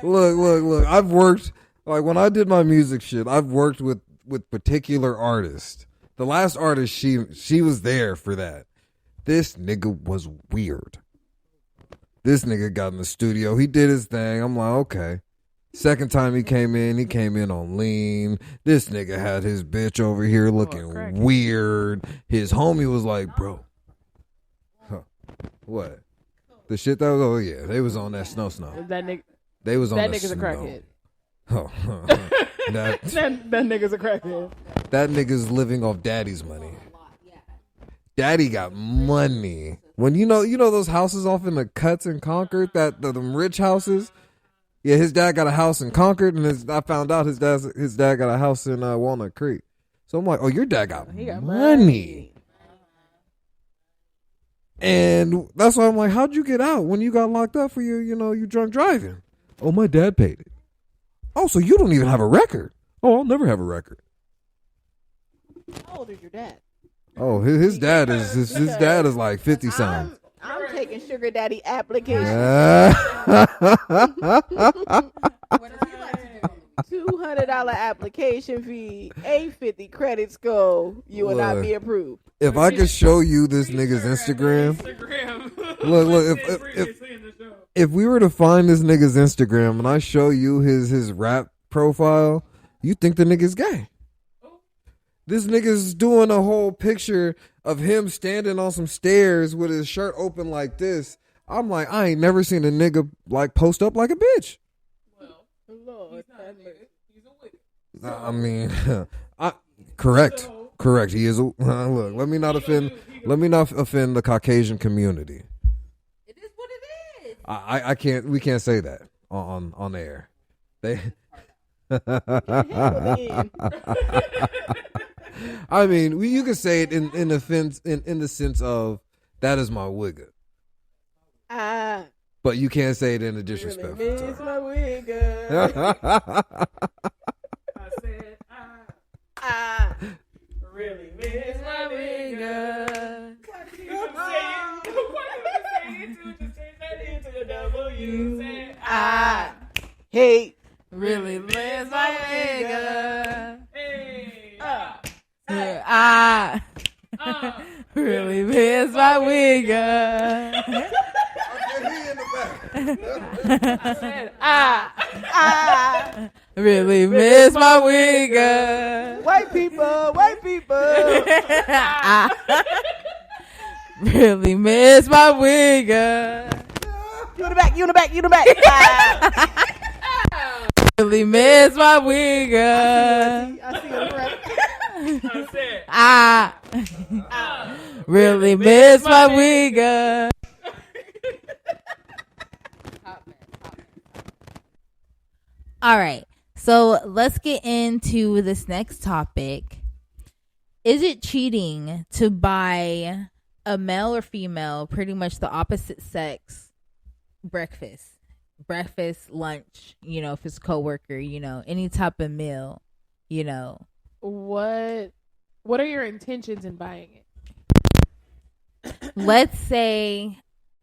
Look. I've worked like when I did my music shit. I've worked with particular artists. The last artist, she was there for that. This nigga was weird. This nigga got in the studio. He did his thing. I'm like, okay. Second time he came in on lean. This nigga had his bitch over here looking weird. His homie was like, bro. Huh. What? The shit that was, oh yeah, they was on that snow. That nigga. They was on that the nigga's snow. A crackhead. Oh, that nigga's a crackhead. That nigga's living off daddy's money. Daddy got money. When you know those houses off in the Cuts in Concord, them rich houses. Yeah, his dad got a house in Concord, and I found out his dad got a house in Walnut Creek. So I'm like, oh, your dad got money. And that's why I'm like, how'd you get out when you got locked up for you drunk driving? Oh, my dad paid it. Oh, so you don't even have a record? Oh, I'll never have a record. How old is your dad? Oh, his dad is like 50 something. I'm taking sugar daddy applications. $200 application fee, $850 credit score. You will not be approved. If I could show you this nigga's Instagram, look. If we were to find this nigga's Instagram and I show you his rap profile, you think the nigga's gay. This nigga's doing a whole picture of him standing on some stairs with his shirt open like this. I'm like, I ain't never seen a nigga like post up like a bitch. Well, Lord, he's a wicked. I mean, correct. He is. Look, let me not offend the Caucasian community. It is what it is. I can't. We can't say that on air. They. I mean, you could say it in the sense of that is my wigger. But you can't say it in a disrespectful Really term. miss my wigger. I said, I really miss my wigger. Why did you say it? Just change that into a W. Say, I hate. Really miss my wigger. Hey. I really miss my wigger. I said, I really miss my wigger. white people. I really miss my wigger. You in the back. Really miss my wigger. I see him right. I said, I really miss my wigger. All right, so let's get into this next topic. Is it cheating to buy a male or female, pretty much the opposite sex, breakfast, lunch, if it's coworker, any type of meal, what are your intentions in buying it? Let's say,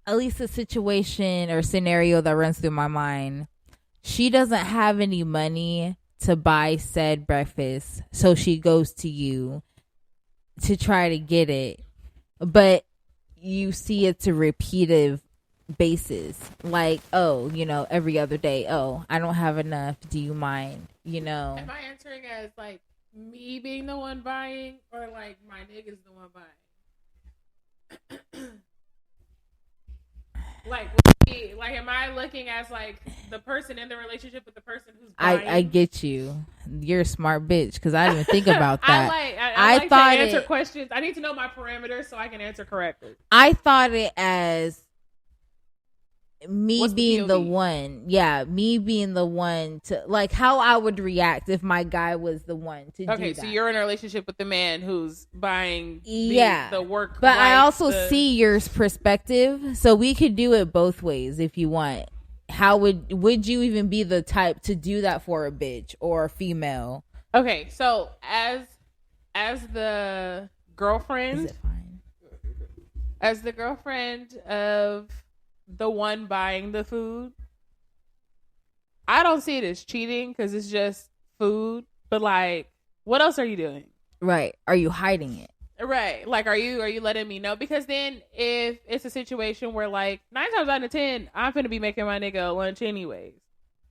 at least a situation or scenario that runs through my mind. She doesn't have any money to buy said breakfast, so she goes to you to try to get it, but you see it's a repeated basis, like, every other day, I don't have enough, do you mind, Am I answering as like me being the one buying, or like my nigga's the one buying? Like, am I looking as like the person in the relationship with the person who's buying? I get you. You're a smart bitch, because I didn't think about that. I like thought to answer questions. I need to know my parameters so I can answer correctly. I thought it as me What's the being the POV? one. Yeah, me being the one to, like, how I would react if my guy was the one to do that. Okay, so you're in a relationship with the man who's buying the work. But I life, also see your perspective, so we could do it both ways if you want. How would you even be the type to do that for a bitch or a female? Okay, so as the girlfriend, Is it fine? as the girlfriend of the one buying the food, I don't see it as cheating because it's just food. But like, what else are you doing? Right. Are you hiding it? Right. Like, are you letting me know? Because then if it's a situation where like 9 times out of 10, I'm going to be making my nigga lunch anyways.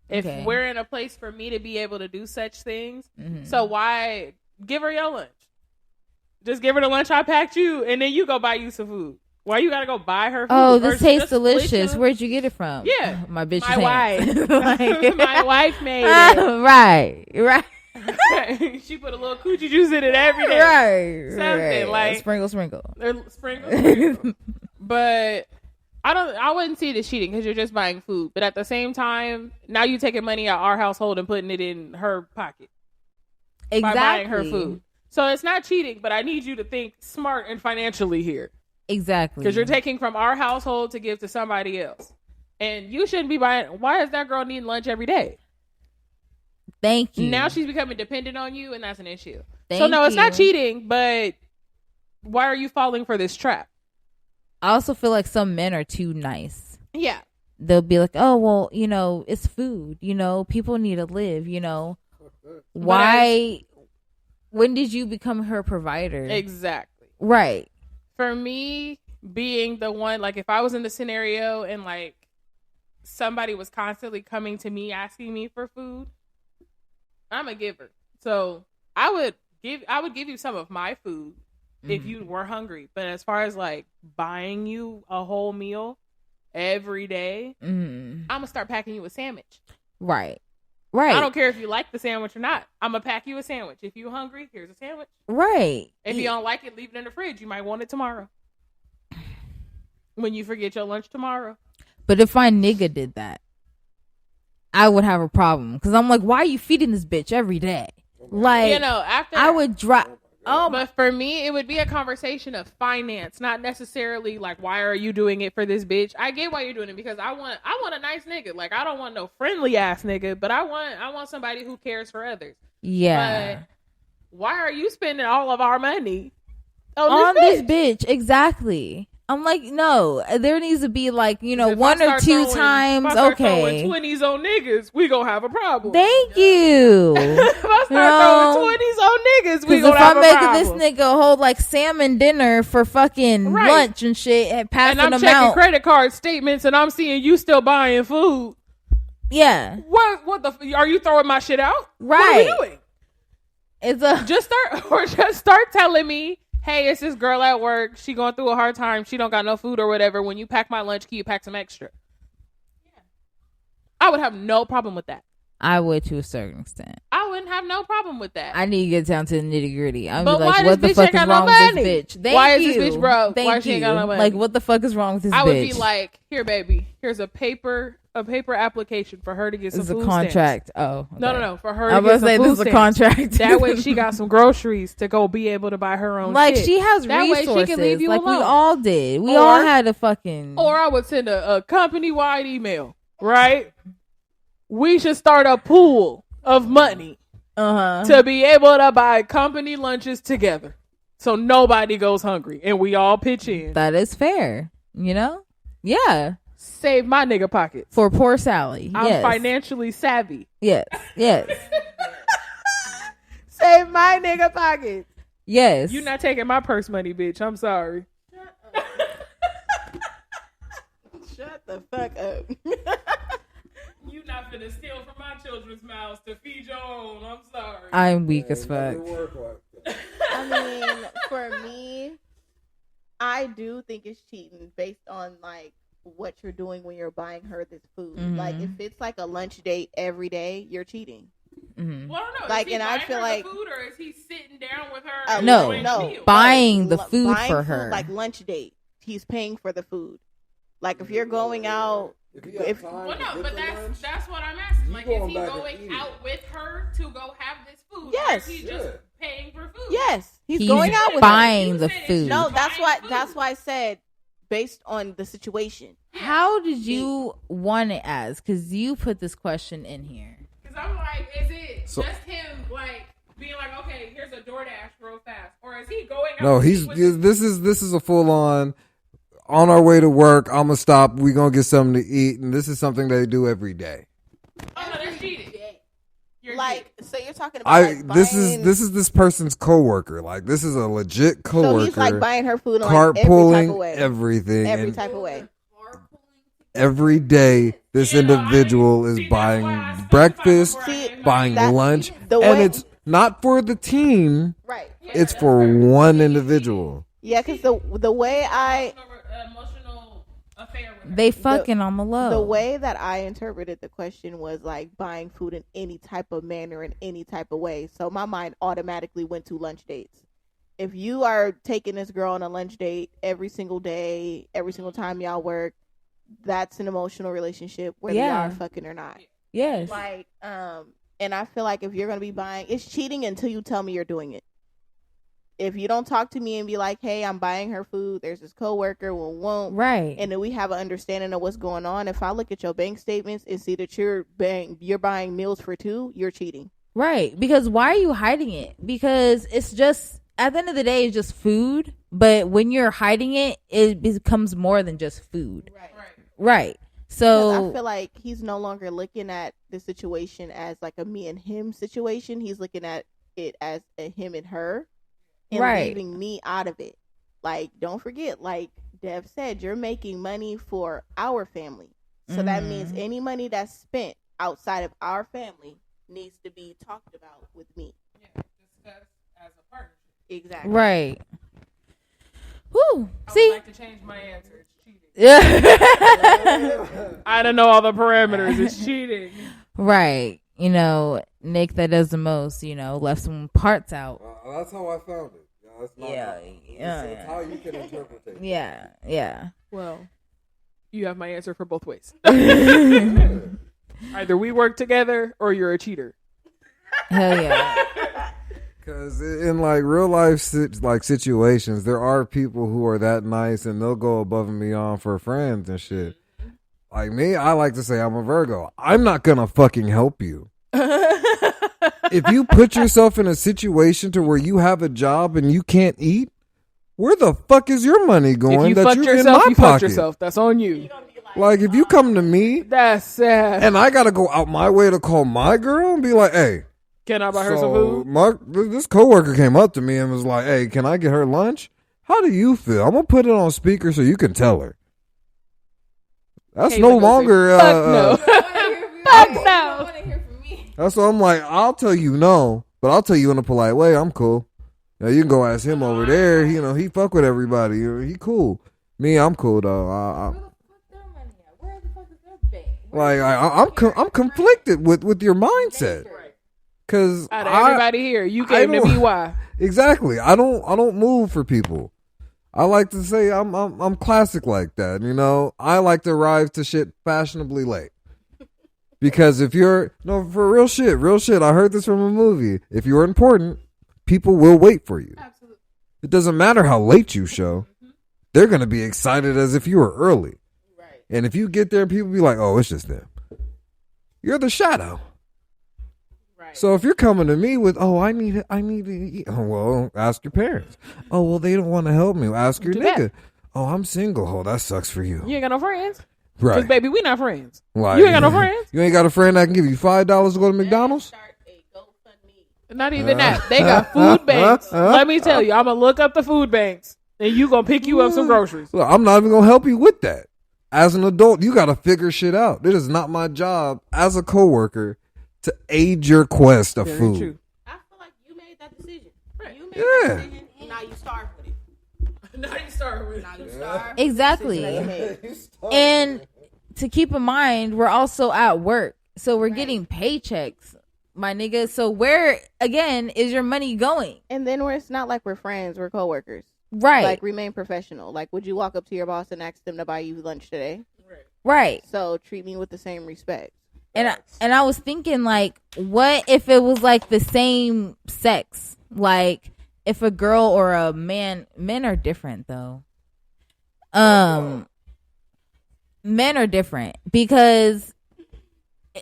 If Okay. we're in a place for me to be able to do such things. Mhm. So why give her your lunch? Just give her the lunch I packed you and then you go buy you some food. Why you got to go buy her food? Oh, Or this tastes just split delicious. your- Where'd you get it from? Yeah. My bitch's My hands. wife. Like- My wife made it. Right. She put a little coochie juice in it every day. Right. Something, like- sprinkle. Or sprinkle. But I wouldn't see it as cheating because you're just buying food. But at the same time, now you taking money out our household and putting it in her pocket Exactly. by buying her food. So it's not cheating, but I need you to think smart and financially here Exactly. because you're taking from our household to give to somebody else. And you shouldn't be buying. Why is that girl needing lunch every day? Thank you. Now she's becoming dependent on you, and that's an issue. So Thank no, it's not you. cheating, but why are you falling for this trap? I also feel like some men are too nice. Yeah. They'll be like, oh, well, it's food. People need to live, Why? When did you become her provider? Exactly. Right. For me, being the one, like if I was in the scenario and like somebody was constantly coming to me asking me for food, I'm a giver. So I would give you some of my food if you were hungry. But as far as like buying you a whole meal every day, Mm-hmm. I'm gonna start packing you a sandwich. Right. I don't care if you like the sandwich or not. I'm gonna pack you a sandwich. If you're hungry, here's a sandwich. Right. If you don't like it, leave it in the fridge. You might want it tomorrow. When you forget your lunch tomorrow. But if my nigga did that, I would have a problem because I'm like, why are you feeding this bitch every day? Like, After I would drop. Oh, but for me, it would be a conversation of finance, not necessarily like, why are you doing it for this bitch? I get why you're doing it because I want a nice nigga. Like, I don't want no friendly ass nigga, but I want somebody who cares for others. yeah. But why are you spending all of our money On this this bitch? bitch, exactly. I'm like, no, there needs to be like, If I one or start two throwing- times. if I start Okay. throwing 20s on niggas, we gonna have a problem. Thank you. If I start No. throwing 20s on niggas, we Because gonna if have I'm a making problem. this nigga hold like salmon dinner for fucking Right. lunch and shit and passing and I'm them checking out. credit card statements and I'm seeing you still buying food. Yeah. What the are you throwing my shit out? Right. What are we doing? It's a Just start telling me, hey, it's this girl at work. She going through a hard time. She don't got no food or whatever. When you pack my lunch, can you pack some extra? Yeah. I would have no problem with that. I would to a certain extent. I wouldn't have no problem with that. I need to get down to the nitty gritty. I'm But be like, why what the this bitch fuck ain't is got no wrong with money? this bitch? Thank Why is you. this bitch broke? Thank Why you. she ain't got no money? Like, what the fuck is wrong with this I would bitch? be like, here, baby, here's a paper application for her to get some this is food a contract. stamps. Oh, okay. No, for her I to was get about to some say food this is a stamps. contract. That way she got some groceries to go be able to buy her own like shit. she has That way resources. she can leave you like we alone. all did. We Or- all had a fucking. Or I would send a company-wide email, right? We should start a pool of money to be able to buy company lunches together. So nobody goes hungry and we all pitch in. That is fair. Yeah. Save my nigga pockets. For poor Sally. I'm yes. financially savvy. Yes. Yes. Save my nigga pockets. Yes. You not taking my purse money, bitch. I'm sorry. Shut the fuck up. You not finna steal from my children's mouths to feed your own. I'm sorry. I'm weak as fuck. I mean, for me, I do think it's cheating based on like what you're doing when you're buying her this food. Mhm. Like if it's like a lunch date every day, you're cheating. Mhm. Well, I don't know. Like, is he and I buying feel her like- the food, or is he sitting down with her? Uh, and No, enjoying the no. meal? Buying the Lu- food buying for her. like lunch date. He's paying for the food. Like if you're going out, if Well, no, but that's what I'm asking. Like, is he going out with her to go have this food? Yes. Or is he just paying for food? yes, he's He's going out with her. buying the You said food. No, that's buying why. food. That's why I said based on the situation. How did you want it as? Because you put this question in here. Because I'm like, is it So- just him, like, being like, okay, here's a DoorDash real fast? Or is he going out? No, with he's his- this is a full on our way to work. I'm gonna stop. We gonna get something to eat, and this is something they do every day. Okay, that's cheating. You're Like, so you're talking about like this buying- is this person's coworker. Like, this is a legit coworker. So he's like buying her food in like every type of carpooling, way. everything, Every and type of way. every day this individual is buying breakfast, See, buying that- lunch, the and way- it's not for the team. Right. It's for one individual. Yeah, because the way I emotional affair with her. They fucking on the low. the way that I interpreted the question was like buying food in any type of manner in any type of way. So my mind automatically went to lunch dates. If you are taking this girl on a lunch date every single day, every single time y'all work, that's an emotional relationship, whether Yeah. y'all are fucking or not. Yes. Like, and I feel like if you're gonna be buying, it's cheating until you tell me you're doing it. If you don't talk to me and be like, "Hey, I'm buying her food," there's this coworker won't, Right. and then we have an understanding of what's going on. If I look at your bank statements and see that you're buying meals for two, you're cheating. Right. Because why are you hiding it? Because it's just, at the end of the day, it's just food. But when you're hiding it, it becomes more than just food. Right. Right. 'Cause So, I feel like he's no longer looking at the situation as like a me and him situation. He's looking at it as a him and her, and Right. leaving me out of it. Like, don't forget, like Dev said, you're making money for our family. So that means any money that's spent outside of our family needs to be talked about with me. Yeah, discuss as a partnership. Exactly. right. Whew. I See? would like to change my answer. It's cheating. Yeah. I don't know all the parameters. It's cheating. Right. You know, Nick that does the most, you know, left some parts out. That's how I found it. That's not Yeah. how you can interpret it. Yeah. Yeah. Well, you have my answer for both ways. Either we work together or you're a cheater. Hell yeah. Because in like real life situations, there are people who are that nice and they'll go above and beyond for friends and shit. Like me, I like to say I'm a Virgo. I'm not gonna fucking help you. If you put yourself in a situation to where you have a job and you can't eat, where the fuck is your money going? If you that fucked you're yourself, in my you pocket? fucked yourself. That's on you. Like if you come to me That's sad. and I gotta go out my way to call my girl and be like, "Hey, Can I buy her some food? this coworker came up to me and was like, "Hey, can I get her lunch?" How do you feel? I'm gonna put it on speaker so you can tell her. That's Kayla no gonna say, longer. Fuck no. Fuck no. That's what I'm like. I'll tell you no, but I'll tell you in a polite way. I'm cool. Now you can go ask him over there. You know, he fuck with everybody. He cool. Me, I'm cool though. I'm conflicted with your mindset. Cause Out of everybody here, you came to don't- me. Why? Exactly. I don't move for people. I like to say I'm classic like that. You know, I like to arrive to shit fashionably late. Because if you're for real shit, I heard this from a movie. If you're important, people will wait for you. Absolutely. It doesn't matter how late you show. They're gonna be excited as if you were early. Right. And if you get there and people be like, "Oh, it's just them," you're the shadow. Right. So if you're coming to me with, "Oh, I need to eat," oh, well, ask your parents. "Oh, well, they don't want to help me." Well, ask your Too nigga. bad. "Oh, I'm single." "Oh, that sucks for you." You ain't got no friends. Right. Because, baby, we not friends. Like, You ain't got no friends. You ain't got a friend that can give you $5 to go to McDonald's? Start a GoFundMe. Not even that. They got food banks. Let me tell you, I'm going to look up the food banks. And you going to pick you up some groceries. Look, I'm not even gonna help you with that. As an adult, you gotta figure shit out. It is not my job as a coworker to aid your quest of Very food. true. I feel like you made that decision. Right. You made Yeah. that decision, and now you starve with it. Now you start with Now you starve. Exactly. Decision that you made. And to keep in mind, we're also at work. So we're getting paychecks, my nigga. So where, again, is your money going? And then where it's not like we're friends, we're coworkers. Right. Like, remain professional. Like, would you walk up to your boss and ask them to buy you lunch today? right. So treat me with the same respect. And I was thinking, like, what if it was like the same sex? Like, if a girl or a man, men are different though. Men are different because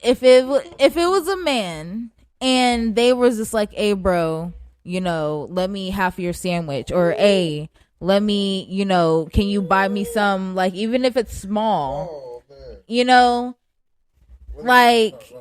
if it was a man and they was just like, "Hey, bro, you know, let me half your sandwich," or "Hey, let me, you know, can you buy me some?" Like, even if it's small, you know. Like,